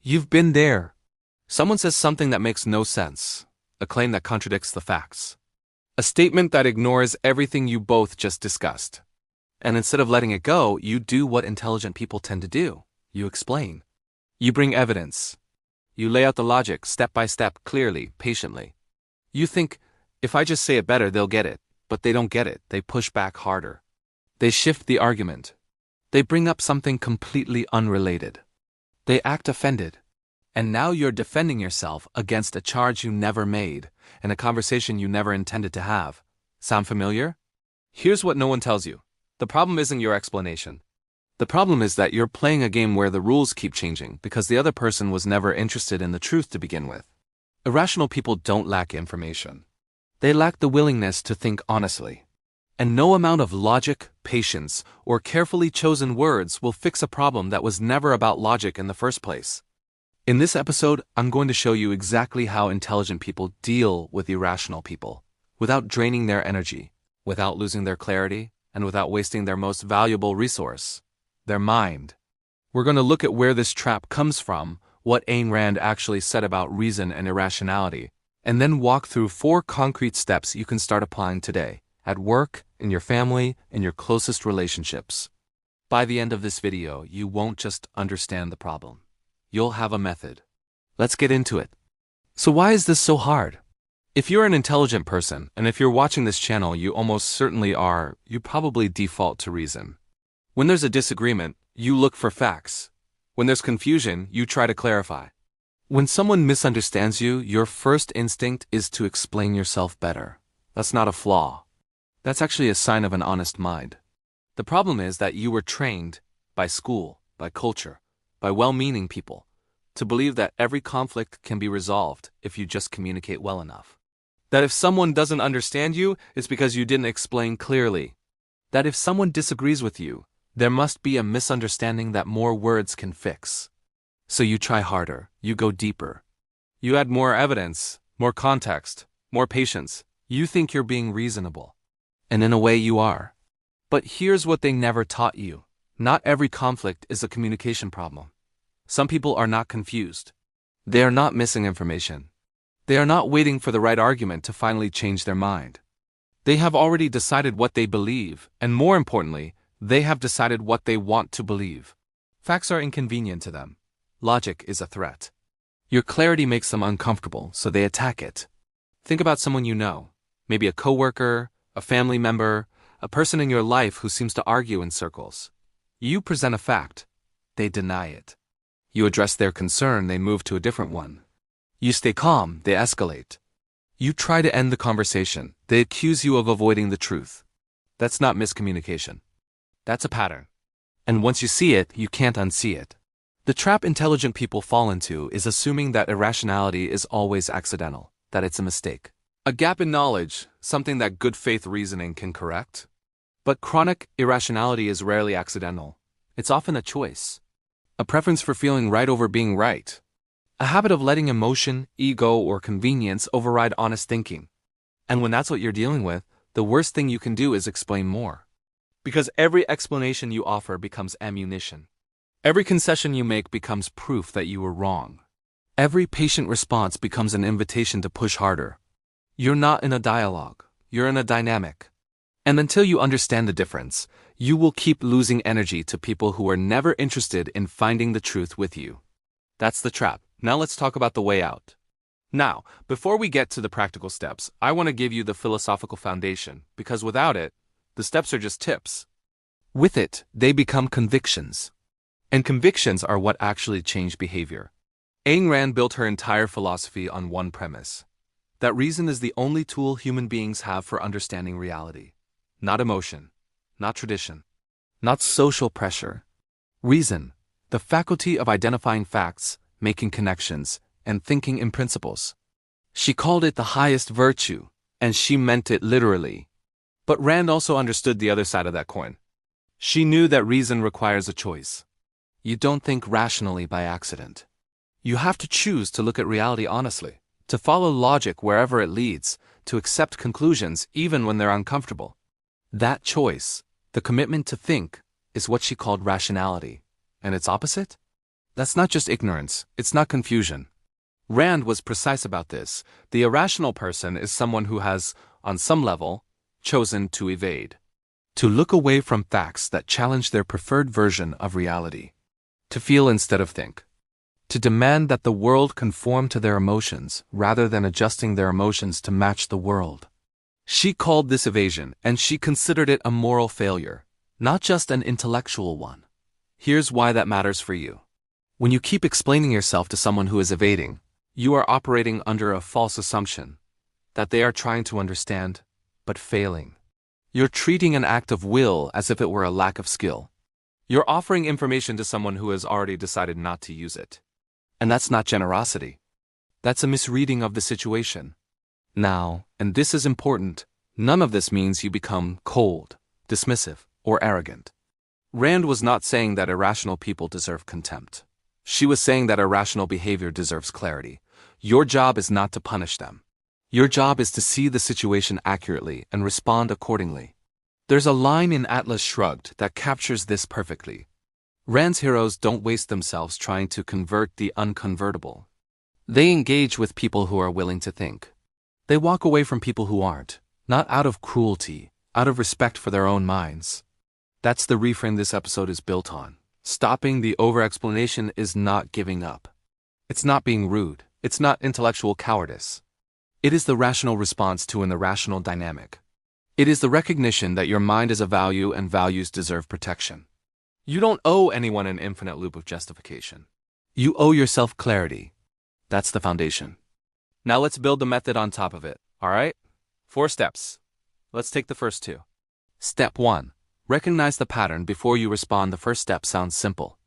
You've been there. Someone says something that makes no sense, a claim that contradicts the facts, a statement that ignores everything you both just discussed. And instead of letting it go, you do what intelligent people tend to do. You explain. You bring evidence. You lay out the logic step by step, clearly, patiently. You think, if I just say it better, they'll get it. But they don't get it. They push back harder. They shift the argument. They bring up something completely unrelated. They act offended. And now you're defending yourself against a charge you never made and a conversation you never intended to have. Sound familiar? Here's what no one tells you. The problem isn't your explanation. The problem is that you're playing a game where the rules keep changing because the other person was never interested in the truth to begin with. Irrational people don't lack information. They lack the willingness to think honestly. And no amount of logic, patience, or carefully chosen words will fix a problem that was never about logic in the first place. In this episode, I'm going to show you exactly how intelligent people deal with irrational people, without draining their energy, without losing their clarity, and without wasting their most valuable resource, their mind. We're going to look at where this trap comes from, what Ayn Rand actually said about reason and irrationality, and then walk through 4 concrete steps you can start applying today, at work, in your family, in your closest relationships. By the end of this video, you won't just understand the problem. You'll have a method. Let's get into it. So why is this so hard? If you're an intelligent person, and if you're watching this channel, you almost certainly are, you probably default to reason. When there's a disagreement, you look for facts. When there's confusion, you try to clarify. When someone misunderstands you, your first instinct is to explain yourself better. That's not a flaw. That's actually a sign of an honest mind. The problem is that you were trained, by school, by culture, by well-meaning people, to believe that every conflict can be resolved if you just communicate well enough. That if someone doesn't understand you, it's because you didn't explain clearly. That if someone disagrees with you, there must be a misunderstanding that more words can fix. So you try harder, you go deeper. You add more evidence, more context, more patience. You think you're being reasonable. And in a way you are. But here's what they never taught you. Not every conflict is a communication problem. Some people are not confused. They are not missing information. They are not waiting for the right argument to finally change their mind. They have already decided what they believe, and more importantly, they have decided what they want to believe. Facts are inconvenient to them. Logic is a threat. Your clarity makes them uncomfortable, so they attack it. Think about someone you know, maybe a coworker, a family member, a person in your life who seems to argue in circles. You present a fact. They deny it. You address their concern, they move to a different one. You stay calm, they escalate. You try to end the conversation, they accuse you of avoiding the truth. That's not miscommunication. That's a pattern. And once you see it, you can't unsee it. The trap intelligent people fall into is assuming that irrationality is always accidental, that it's a mistake. A gap in knowledge, something that good faith reasoning can correct. But chronic irrationality is rarely accidental. It's often a choice. A preference for feeling right over being right. A habit of letting emotion, ego, or convenience override honest thinking. And when that's what you're dealing with, the worst thing you can do is explain more. Because every explanation you offer becomes ammunition. Every concession you make becomes proof that you were wrong. Every patient response becomes an invitation to push harder. You're not in a dialogue, you're in a dynamic. And until you understand the difference, you will keep losing energy to people who are never interested in finding the truth with you. That's the trap. Now let's talk about the way out. Now, before we get to the practical steps, I want to give you the philosophical foundation, because without it, the steps are just tips. With it, they become convictions. And convictions are what actually change behavior. Ayn Rand built her entire philosophy on one premise. That reason is the only tool human beings have for understanding reality. Not emotion, not tradition, not social pressure. Reason, the faculty of identifying facts, making connections, and thinking in principles. She called it the highest virtue, and she meant it literally. But Rand also understood the other side of that coin. She knew that reason requires a choice. You don't think rationally by accident. You have to choose to look at reality honestly, to follow logic wherever it leads, to accept conclusions even when they're uncomfortable. That choice, the commitment to think, is what she called rationality. And its opposite? That's not just ignorance, it's not confusion. Rand was precise about this. The irrational person is someone who has, on some level, chosen to evade. To look away from facts that challenge their preferred version of reality. To feel instead of think. To demand that the world conform to their emotions rather than adjusting their emotions to match the world. She called this evasion, and she considered it a moral failure, not just an intellectual one. Here's why that matters for you. When you keep explaining yourself to someone who is evading, you are operating under a false assumption that they are trying to understand, but failing. You're treating an act of will as if it were a lack of skill. You're offering information to someone who has already decided not to use it. And that's not generosity. That's a misreading of the situation. Now, and this is important, none of this means you become cold, dismissive, or arrogant. Rand was not saying that irrational people deserve contempt. She was saying that irrational behavior deserves clarity. Your job is not to punish them. Your job is to see the situation accurately and respond accordingly. There's a line in Atlas Shrugged that captures this perfectly. Rand's heroes don't waste themselves trying to convert the unconvertible. They engage with people who are willing to think. They walk away from people who aren't, not out of cruelty, out of respect for their own minds. That's the reframe this episode is built on. Stopping the over-explanation is not giving up. It's not being rude. It's not intellectual cowardice. It is the rational response to an irrational dynamic. It is the recognition that your mind is a value and values deserve protection. You don't owe anyone an infinite loop of justification. You owe yourself clarity. That's the foundation. Now let's build the method on top of it, alright? 4 steps. Let's take the first 2. Step 1. Recognize the pattern before you respond. The first step sounds simple.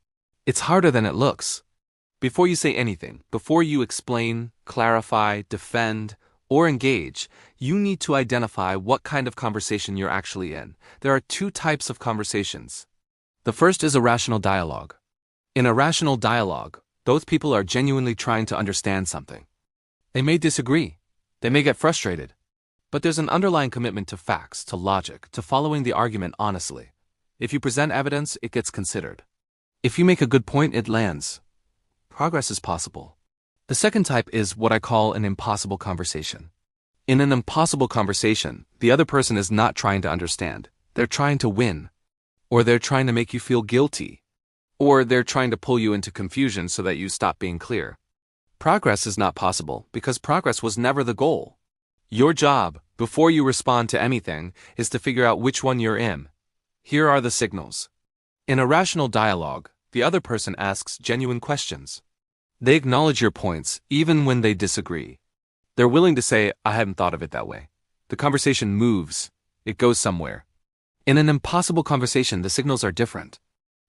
It's harder than it looks. Before you say anything, before you explain, clarify, defend, or engage, you need to identify what kind of conversation you're actually in. There are 2 types of conversations. The first is irrational dialogue. In irrational dialogue, those people are genuinely trying to understand something. They may disagree. They may get frustrated. But there's an underlying commitment to facts, to logic, to following the argument honestly. If you present evidence, it gets considered. If you make a good point, it lands. Progress is possible. The second type is what I call an impossible conversation. In an impossible conversation, the other person is not trying to understand. They're trying to win. Or they're trying to make you feel guilty. Or they're trying to pull you into confusion so that you stop being clear. Progress is not possible because progress was never the goal. Your job, before you respond to anything, is to figure out which one you're in. Here are the signals. In a rational dialogue, the other person asks genuine questions. They acknowledge your points, even when they disagree. They're willing to say, I hadn't thought of it that way. The conversation moves. It goes somewhere. In an impossible conversation, the signals are different.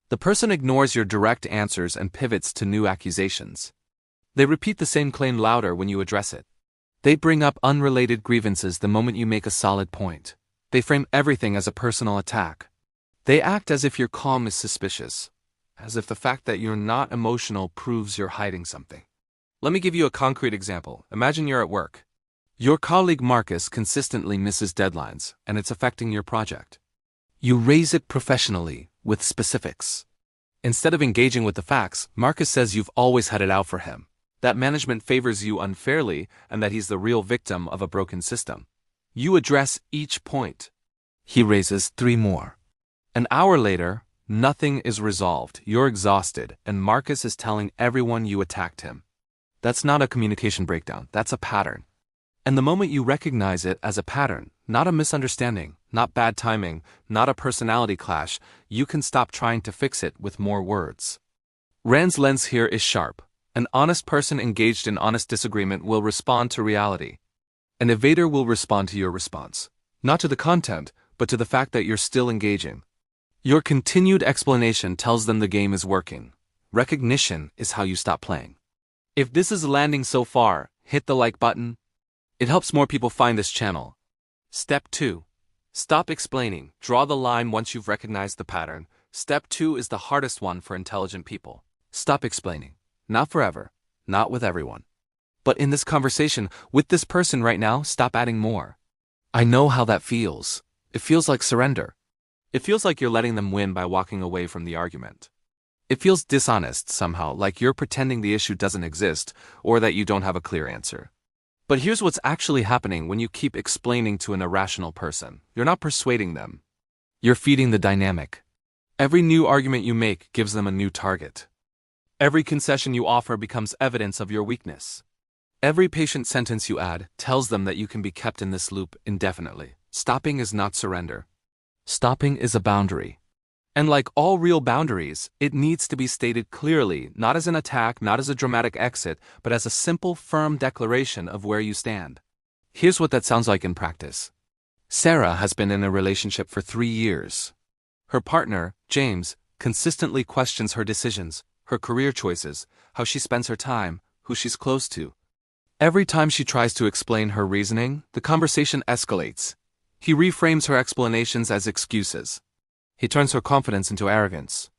The person ignores your direct answers and pivots to new accusations. They repeat the same claim louder when you address it. They bring up unrelated grievances the moment you make a solid point. They frame everything as a personal attack. They act as if your calm is suspicious, as if the fact that you're not emotional proves you're hiding something. Let me give you a concrete example. Imagine you're at work. Your colleague Marcus consistently misses deadlines, and it's affecting your project. You raise it professionally, with specifics. Instead of engaging with the facts, Marcus says you've always had it out for him, that management favors you unfairly, and that he's the real victim of a broken system. You address each point. He raises 3 more. An hour later, nothing is resolved. You're exhausted, and Marcus is telling everyone you attacked him. That's not a communication breakdown, that's a pattern. And the moment you recognize it as a pattern, not a misunderstanding, not bad timing, not a personality clash, you can stop trying to fix it with more words. Rand's lens here is sharp. An honest person engaged in honest disagreement will respond to reality. An evader will respond to your response. Not to the content, but to the fact that you're still engaging. Your continued explanation tells them the game is working. Recognition is how you stop playing. If this is landing so far, hit the like button. It helps more people find this channel. Step 2. Stop explaining. Draw the line once you've recognized the pattern. Step 2 is the hardest one for intelligent people. Stop explaining. Not forever. Not with everyone. But in this conversation, with this person right now, stop adding more. I know how that feels. It feels like surrender. It feels like you're letting them win by walking away from the argument. It feels dishonest somehow, like you're pretending the issue doesn't exist or that you don't have a clear answer. But here's what's actually happening when you keep explaining to an irrational person. You're not persuading them. You're feeding the dynamic. Every new argument you make gives them a new target. Every concession you offer becomes evidence of your weakness. Every patient sentence you add tells them that you can be kept in this loop indefinitely. Stopping is not surrender. Stopping is a boundary. And like all real boundaries, it needs to be stated clearly, not as an attack, not as a dramatic exit, but as a simple, firm declaration of where you stand. Here's what that sounds like in practice. Sarah has been in a relationship for 3 years. Her partner, James, consistently questions her decisions, her career choices, how she spends her time, who she's close to. Every time she tries to explain her reasoning, the conversation escalates. He reframes her explanations as excuses. He turns her confidence into arrogance.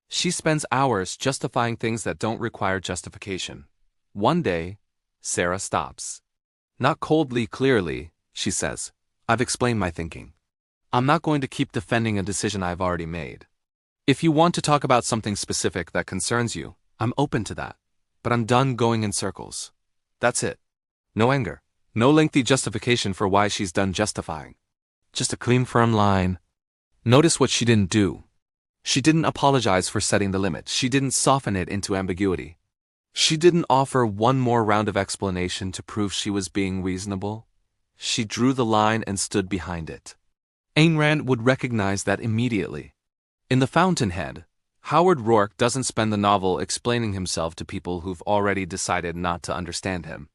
She spends hours justifying things that don't require justification. One day, Sarah stops. Not coldly, clearly, she says, "I've explained my thinking. I'm not going to keep defending a decision I've already made. If you want to talk about something specific that concerns you, I'm open to that. But I'm done going in circles." That's it. No anger. No lengthy justification for why she's done justifying. Just a clean, firm line. Notice what she didn't do. She didn't apologize for setting the limit. She didn't soften it into ambiguity. She didn't offer one more round of explanation to prove she was being reasonable. She drew the line and stood behind it. Ayn Rand would recognize that immediately. In The Fountainhead, Howard Rourke doesn't spend the novel explaining himself to people who've already decided not to understand him.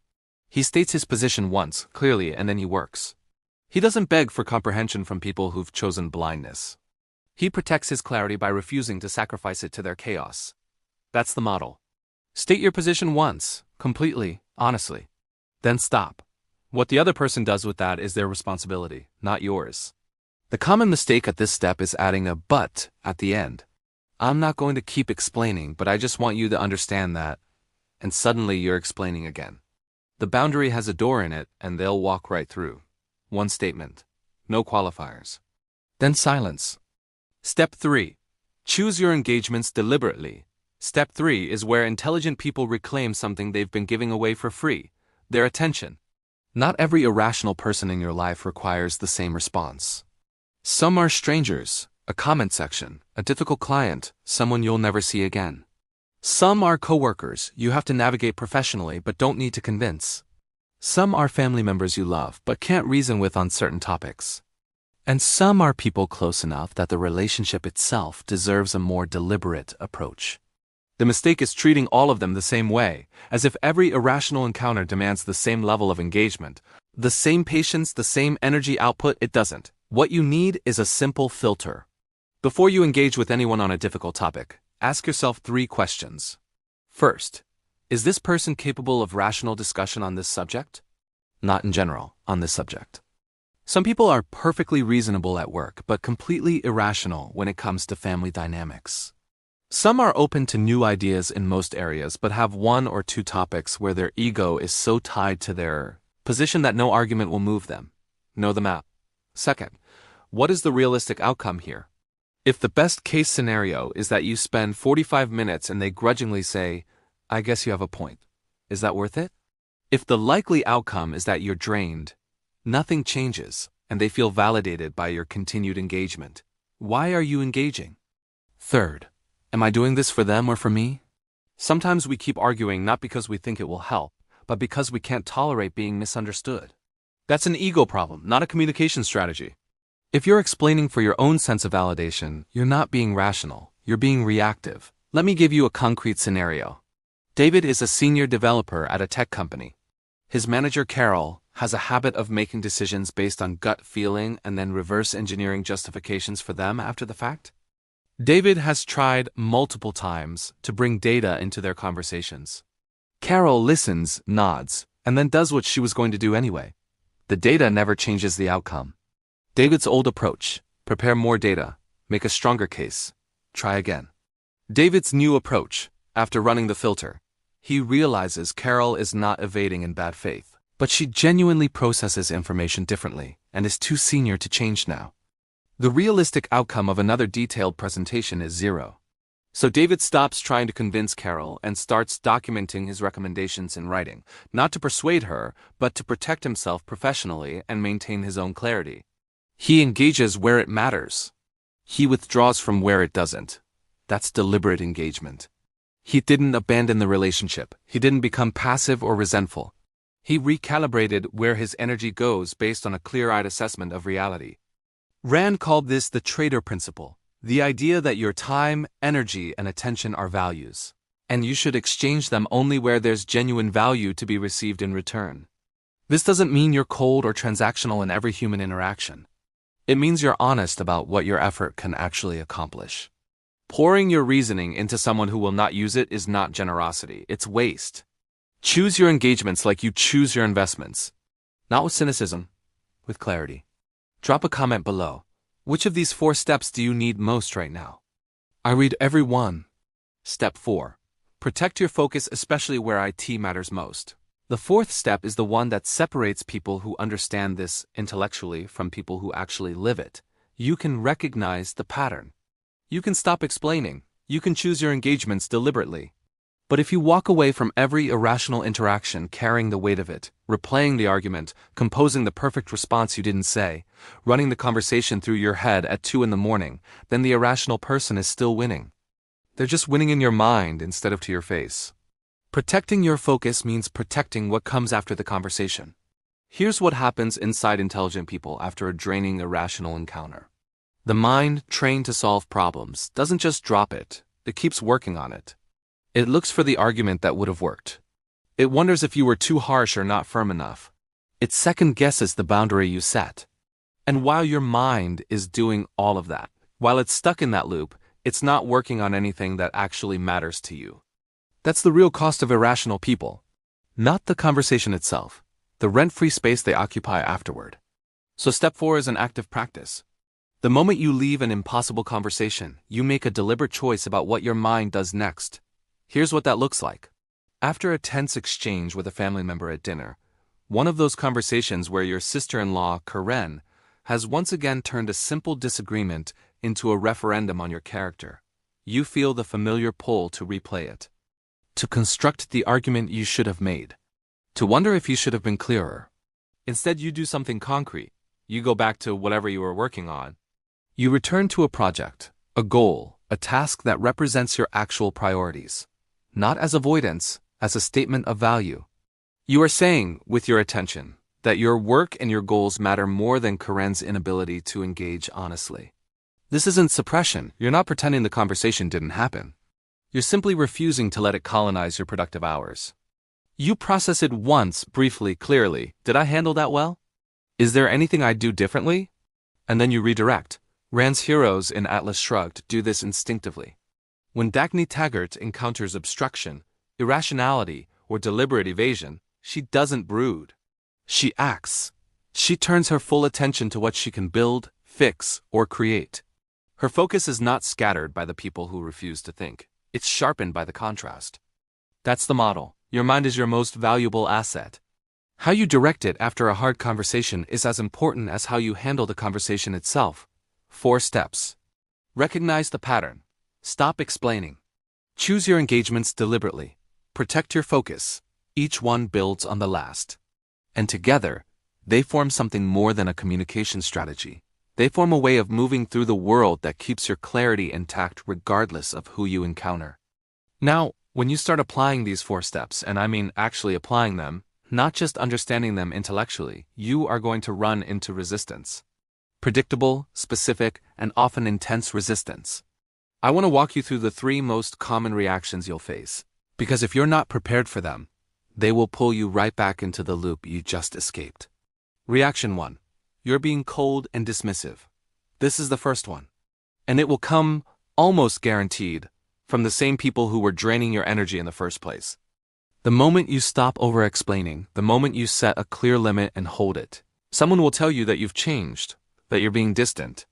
He states his position once, clearly, and then he works. He doesn't beg for comprehension from people who've chosen blindness. He protects his clarity by refusing to sacrifice it to their chaos. That's the model. State your position once, completely, honestly. Then stop. What the other person does with that is their responsibility, not yours. The common mistake at this step is adding a "but" at the end. I'm not going to keep explaining, but I just want you to understand that. And suddenly you're explaining again. The boundary has a door in it, and they'll walk right through. One statement. No qualifiers. Then silence. Step 3. Choose your engagements deliberately. Step 3 is where intelligent people reclaim something they've been giving away for free: their attention. Not every irrational person in your life requires the same response. Some are strangers, a comment section, a difficult client, someone you'll never see again. Some are coworkers you have to navigate professionally but don't need to convince. Some are family members you love but can't reason with on certain topics. And some are people close enough that the relationship itself deserves a more deliberate approach. The mistake is treating all of them the same way, as if every irrational encounter demands the same level of engagement, the same patience, the same energy output. It doesn't. What you need is a simple filter. Before you engage with anyone on a difficult topic, ask yourself 3 questions. First, is this person capable of rational discussion on this subject? Not in general, on this subject. Some people are perfectly reasonable at work, but completely irrational when it comes to family dynamics. Some are open to new ideas in most areas, but have 1 or 2 topics where their ego is so tied to their position that no argument will move them. Know them out. Second, what is the realistic outcome here? If the best case scenario is that you spend 45 minutes and they grudgingly say, "I guess you have a point," is that worth it? If the likely outcome is that you're drained, nothing changes, and they feel validated by your continued engagement, why are you engaging? Third, am I doing this for them or for me? Sometimes we keep arguing not because we think it will help, but because we can't tolerate being misunderstood. That's an ego problem, not a communication strategy. If you're explaining for your own sense of validation, you're not being rational, you're being reactive. Let me give you a concrete scenario. David is a senior developer at a tech company. His manager, Carol, has a habit of making decisions based on gut feeling and then reverse engineering justifications for them after the fact. David has tried multiple times to bring data into their conversations. Carol listens, nods, and then does what she was going to do anyway. The data never changes the outcome. David's old approach: prepare more data, make a stronger case, try again. David's new approach: after running the filter, he realizes Carol is not evading in bad faith, but she genuinely processes information differently and is too senior to change now. The realistic outcome of another detailed presentation is 0. So David stops trying to convince Carol and starts documenting his recommendations in writing, not to persuade her, but to protect himself professionally and maintain his own clarity. He engages where it matters. He withdraws from where it doesn't. That's deliberate engagement. He didn't abandon the relationship. He didn't become passive or resentful. He recalibrated where his energy goes based on a clear-eyed assessment of reality. Rand called this the trader principle, the idea that your time, energy, and attention are values, and you should exchange them only where there's genuine value to be received in return. This doesn't mean you're cold or transactional in every human interaction. It means you're honest about what your effort can actually accomplish. Pouring your reasoning into someone who will not use it is not generosity, it's waste. Choose your engagements like you choose your investments. Not with cynicism, with clarity. Drop a comment below. Which of these 4 steps do you need most right now? I read every one. Step 4. Protect your focus, especially where IT matters most. The 4th step is the one that separates people who understand this intellectually from people who actually live it. You can recognize the pattern. You can stop explaining. You can choose your engagements deliberately. But if you walk away from every irrational interaction carrying the weight of it, replaying the argument, composing the perfect response you didn't say, running the conversation through your head at 2 in the morning, then the irrational person is still winning. They're just winning in your mind instead of to your face. Protecting your focus means protecting what comes after the conversation. Here's what happens inside intelligent people after a draining irrational encounter. The mind, trained to solve problems, doesn't just drop it, it keeps working on it. It looks for the argument that would have worked. It wonders if you were too harsh or not firm enough. It second-guesses the boundary you set. And while your mind is doing all of that, while it's stuck in that loop, it's not working on anything that actually matters to you. That's the real cost of irrational people. Not the conversation itself, the rent-free space they occupy afterward. So step 4 is an active practice. The moment you leave an impossible conversation, you make a deliberate choice about what your mind does next. Here's what that looks like. After a tense exchange with a family member at dinner, one of those conversations where your sister-in-law, Karen, has once again turned a simple disagreement into a referendum on your character, you feel the familiar pull to replay it. To construct the argument you should have made. To wonder if you should have been clearer. Instead, you do something concrete. You go back to whatever you were working on. You return to a project, a goal, a task that represents your actual priorities. Not as avoidance, as a statement of value. You are saying, with your attention, that your work and your goals matter more than Karen's inability to engage honestly. This isn't suppression. You're not pretending the conversation didn't happen. You're simply refusing to let it colonize your productive hours. You process it once, briefly, clearly. Did I handle that well? Is there anything I'd do differently? And then you redirect. Rand's heroes in Atlas Shrugged do this instinctively. When Dagny Taggart encounters obstruction, irrationality, or deliberate evasion, she doesn't brood. She acts. She turns her full attention to what she can build, fix, or create. Her focus is not scattered by the people who refuse to think. It's sharpened by the contrast. That's the model. Your mind is your most valuable asset. How you direct it after a hard conversation is as important as how you handle the conversation itself. 4 steps. Recognize the pattern. Stop explaining. Choose your engagements deliberately. Protect your focus. Each one builds on the last. And together, they form something more than a communication strategy. They form a way of moving through the world that keeps your clarity intact regardless of who you encounter. Now, when you start applying these 4 steps, and I mean actually applying them, not just understanding them intellectually, you are going to run into resistance. Predictable, specific, and often intense resistance. I want to walk you through the 3 most common reactions you'll face, because if you're not prepared for them, they will pull you right back into the loop you just escaped. Reaction 1. You're being cold and dismissive. This is the first one. And it will come, almost guaranteed, from the same people who were draining your energy in the first place. The moment you stop over-explaining, the moment you set a clear limit and hold it, someone will tell you that you've changed, that you're being distant,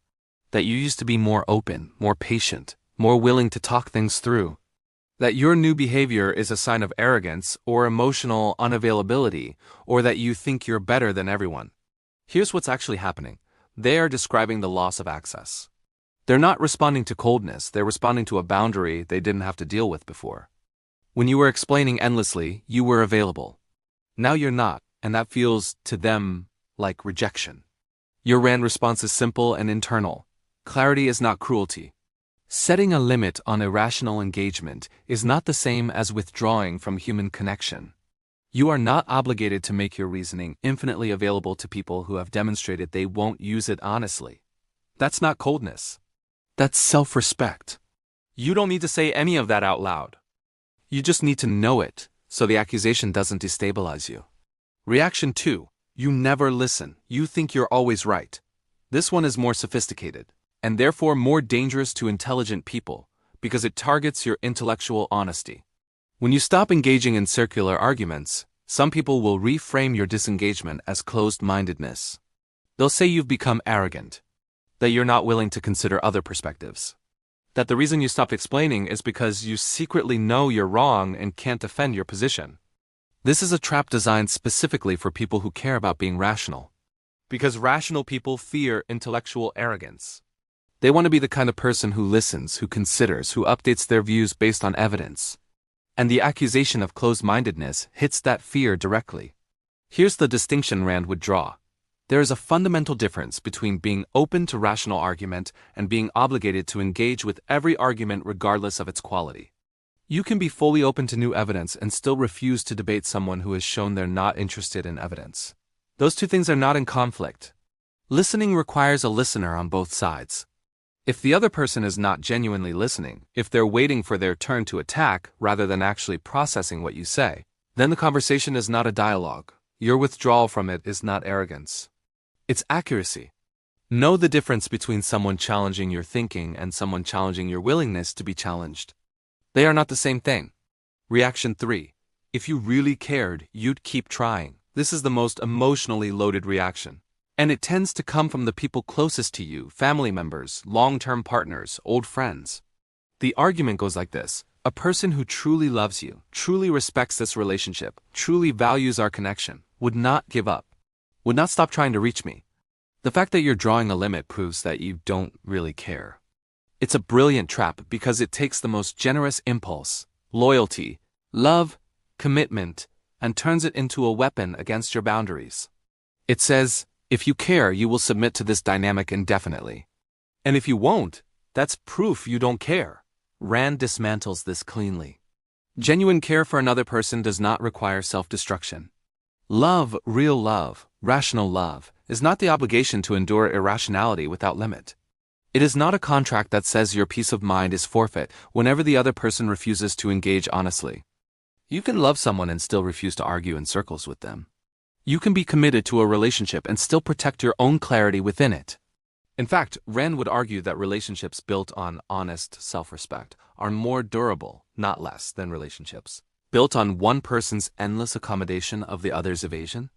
that you used to be more open, more patient, more willing to talk things through, that your new behavior is a sign of arrogance or emotional unavailability, or that you think you're better than everyone. Here's what's actually happening. They are describing the loss of access. They're not responding to coldness, they're responding to a boundary they didn't have to deal with before. When you were explaining endlessly, you were available. Now you're not, and that feels, to them, like rejection. Your Rand response is simple and internal. Clarity is not cruelty. Setting a limit on irrational engagement is not the same as withdrawing from human connection. You are not obligated to make your reasoning infinitely available to people who have demonstrated they won't use it honestly. That's not coldness. That's self-respect. You don't need to say any of that out loud. You just need to know it, so the accusation doesn't destabilize you. Reaction 2. You never listen. You think you're always right. This one is more sophisticated, and therefore more dangerous to intelligent people, because it targets your intellectual honesty. When you stop engaging in circular arguments, some people will reframe your disengagement as closed-mindedness. They'll say you've become arrogant, that you're not willing to consider other perspectives, that the reason you stopped explaining is because you secretly know you're wrong and can't defend your position. This is a trap designed specifically for people who care about being rational, because rational people fear intellectual arrogance. They want to be the kind of person who listens, who considers, who updates their views based on evidence. And the accusation of closed-mindedness hits that fear directly. Here's the distinction Rand would draw. There is a fundamental difference between being open to rational argument and being obligated to engage with every argument regardless of its quality. You can be fully open to new evidence and still refuse to debate someone who has shown they're not interested in evidence. Those two things are not in conflict. Listening requires a listener on both sides. If the other person is not genuinely listening, if they're waiting for their turn to attack rather than actually processing what you say, then the conversation is not a dialogue. Your withdrawal from it is not arrogance. It's accuracy. Know the difference between someone challenging your thinking and someone challenging your willingness to be challenged. They are not the same thing. Reaction 3. If you really cared, you'd keep trying. This is the most emotionally loaded reaction. And it tends to come from the people closest to you, family members, long-term partners, old friends. The argument goes like this. A person who truly loves you, truly respects this relationship, truly values our connection, would not give up, would not stop trying to reach me. The fact that you're drawing a limit proves that you don't really care. It's a brilliant trap because it takes the most generous impulse, loyalty, love, commitment, and turns it into a weapon against your boundaries. It says, if you care, you will submit to this dynamic indefinitely. And if you won't, that's proof you don't care. Rand dismantles this cleanly. Genuine care for another person does not require self-destruction. Love, real love, rational love, is not the obligation to endure irrationality without limit. It is not a contract that says your peace of mind is forfeit whenever the other person refuses to engage honestly. You can love someone and still refuse to argue in circles with them. You can be committed to a relationship and still protect your own clarity within it. In fact, Rand would argue that relationships built on honest self-respect are more durable, not less, than relationships built on one person's endless accommodation of the other's evasion.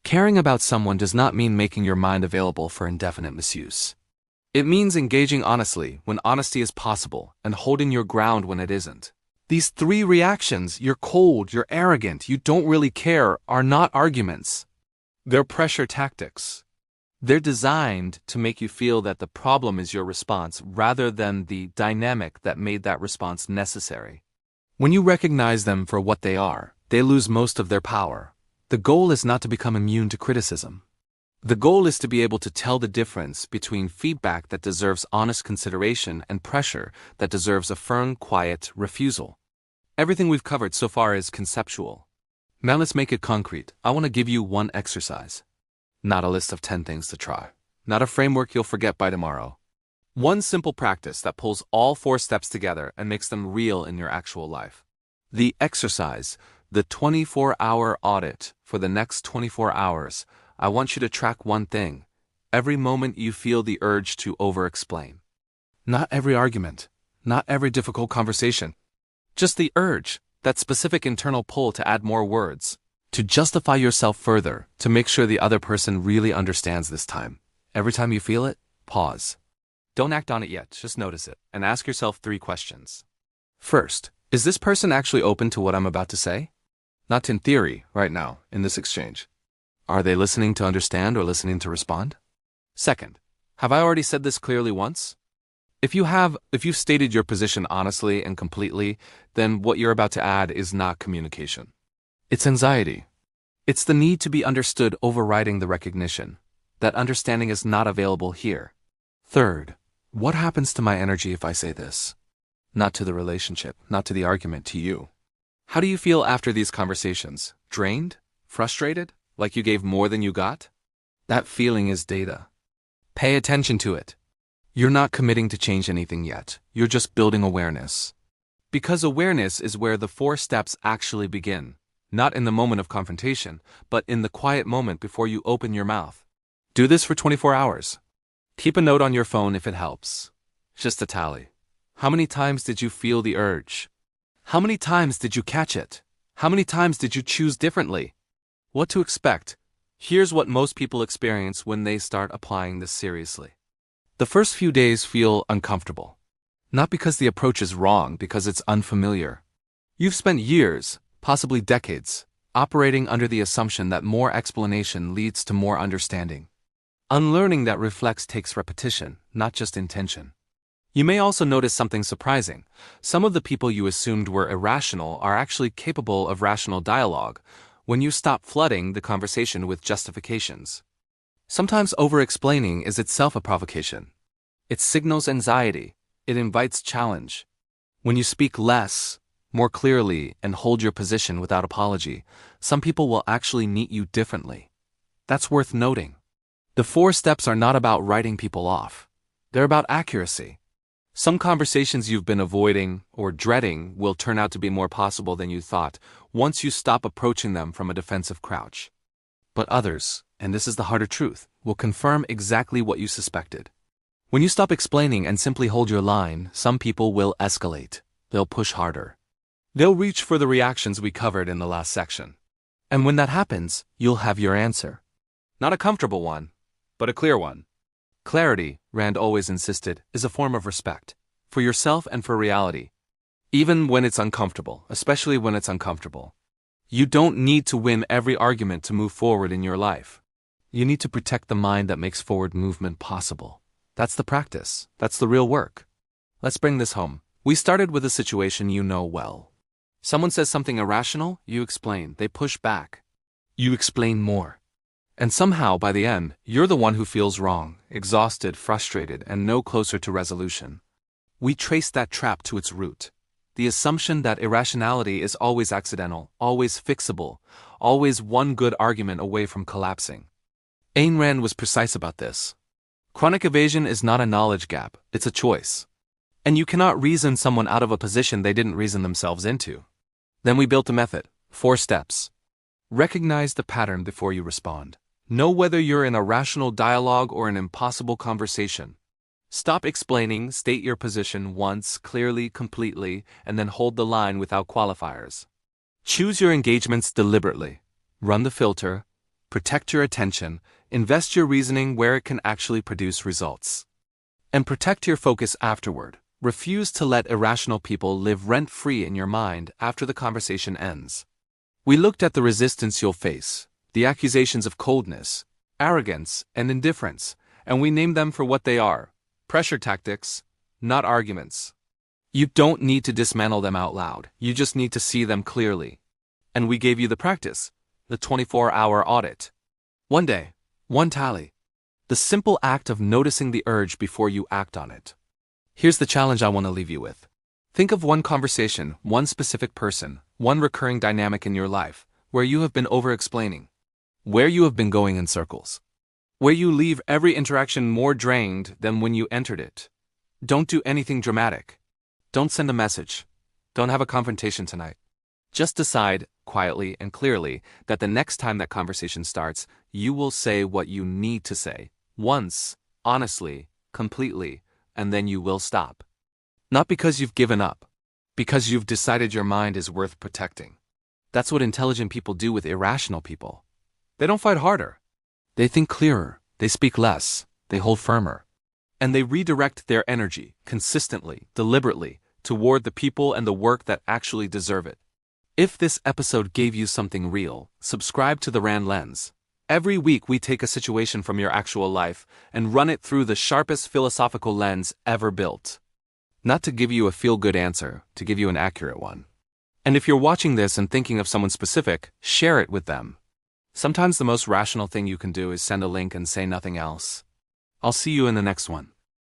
Caring about someone does not mean making your mind available for indefinite misuse. It means engaging honestly when honesty is possible and holding your ground when it isn't. These 3 reactions, you're cold, you're arrogant, you don't really care, are not arguments. They're pressure tactics. They're designed to make you feel that the problem is your response rather than the dynamic that made that response necessary. When you recognize them for what they are, they lose most of their power. The goal is not to become immune to criticism. The goal is to be able to tell the difference between feedback that deserves honest consideration and pressure that deserves a firm, quiet refusal. Everything we've covered so far is conceptual. Now let's make it concrete. I want to give you one exercise. Not a list of 10 things to try. Not a framework you'll forget by tomorrow. One simple practice that pulls all 4 steps together and makes them real in your actual life. The exercise, the 24-hour audit for the next 24 hours. I want you to track one thing. Every moment you feel the urge to over-explain. Not every argument. Not every difficult conversation. Just the urge, that specific internal pull to add more words. To justify yourself further, to make sure the other person really understands this time. Every time you feel it, pause. Don't act on it yet, just notice it, and ask yourself 3 questions. First, is this person actually open to what I'm about to say? Not in theory, right now, in this exchange. Are they listening to understand or listening to respond? Second, have I already said this clearly once? If you've stated your position honestly and completely, then what you're about to add is not communication. It's anxiety. It's the need to be understood overriding the recognition that understanding is not available here. Third, what happens to my energy if I say this? Not to the relationship, not to the argument, to you. How do you feel after these conversations? Drained? Frustrated? Like you gave more than you got? That feeling is data. Pay attention to it. You're not committing to change anything yet. You're just building awareness. Because awareness is where the 4 steps actually begin. Not in the moment of confrontation, but in the quiet moment before you open your mouth. Do this for 24 hours. Keep a note on your phone if it helps. Just a tally. How many times did you feel the urge? How many times did you catch it? How many times did you choose differently? What to expect? Here's what most people experience when they start applying this seriously. The first few days feel uncomfortable. Not because the approach is wrong, because it's unfamiliar. You've spent years, possibly decades, operating under the assumption that more explanation leads to more understanding. Unlearning that reflex takes repetition, not just intention. You may also notice something surprising. Some of the people you assumed were irrational are actually capable of rational dialogue when you stop flooding the conversation with justifications. Sometimes over-explaining is itself a provocation. It signals anxiety. It invites challenge. When you speak less, more clearly, and hold your position without apology, some people will actually meet you differently. That's worth noting. The 4 steps are not about writing people off. They're about accuracy. Some conversations you've been avoiding or dreading will turn out to be more possible than you thought once you stop approaching them from a defensive crouch. But others, and this is the harder truth, will confirm exactly what you suspected. When you stop explaining and simply hold your line, some people will escalate. They'll push harder. They'll reach for the reactions we covered in the last section. And when that happens, you'll have your answer. Not a comfortable one, but a clear one. Clarity, Rand always insisted, is a form of respect, for yourself and for reality. Even when it's uncomfortable, especially when it's uncomfortable. You don't need to win every argument to move forward in your life. You need to protect the mind that makes forward movement possible. That's the practice. That's the real work. Let's bring this home. We started with a situation you know well. Someone says something irrational, you explain. They push back. You explain more. And somehow, by the end, you're the one who feels wrong, exhausted, frustrated, and no closer to resolution. We trace that trap to its root. The assumption that irrationality is always accidental, always fixable, always one good argument away from collapsing. Ayn Rand was precise about this. Chronic evasion is not a knowledge gap, it's a choice. And you cannot reason someone out of a position they didn't reason themselves into. Then we built a method, 4 steps. Recognize the pattern before you respond. Know whether you're in a rational dialogue or an impossible conversation. Stop explaining, state your position once, clearly, completely, and then hold the line without qualifiers. Choose your engagements deliberately. Run the filter. Protect your attention. Invest your reasoning where it can actually produce results. And protect your focus afterward. Refuse to let irrational people live rent-free in your mind after the conversation ends. We looked at the resistance you'll face, the accusations of coldness, arrogance, and indifference, and we named them for what they are. Pressure tactics, not arguments. You don't need to dismantle them out loud, you just need to see them clearly. And we gave you the practice, the 24-hour audit. One day, one tally. The simple act of noticing the urge before you act on it. Here's the challenge I want to leave you with. Think of one conversation, one specific person, one recurring dynamic in your life, where you have been over-explaining, where you have been going in circles. Where you leave every interaction more drained than when you entered it. Don't do anything dramatic. Don't send a message. Don't have a confrontation tonight. Just decide, quietly and clearly, that the next time that conversation starts, you will say what you need to say. Once, honestly, completely, and then you will stop. Not because you've given up. Because you've decided your mind is worth protecting. That's what intelligent people do with irrational people. They don't fight harder. They think clearer, they speak less, they hold firmer. And they redirect their energy, consistently, deliberately, toward the people and the work that actually deserve it. If this episode gave you something real, subscribe to the Rand Lens. Every week we take a situation from your actual life and run it through the sharpest philosophical lens ever built. Not to give you a feel-good answer, to give you an accurate one. And if you're watching this and thinking of someone specific, share it with them. Sometimes the most rational thing you can do is send a link and say nothing else. I'll see you in the next one.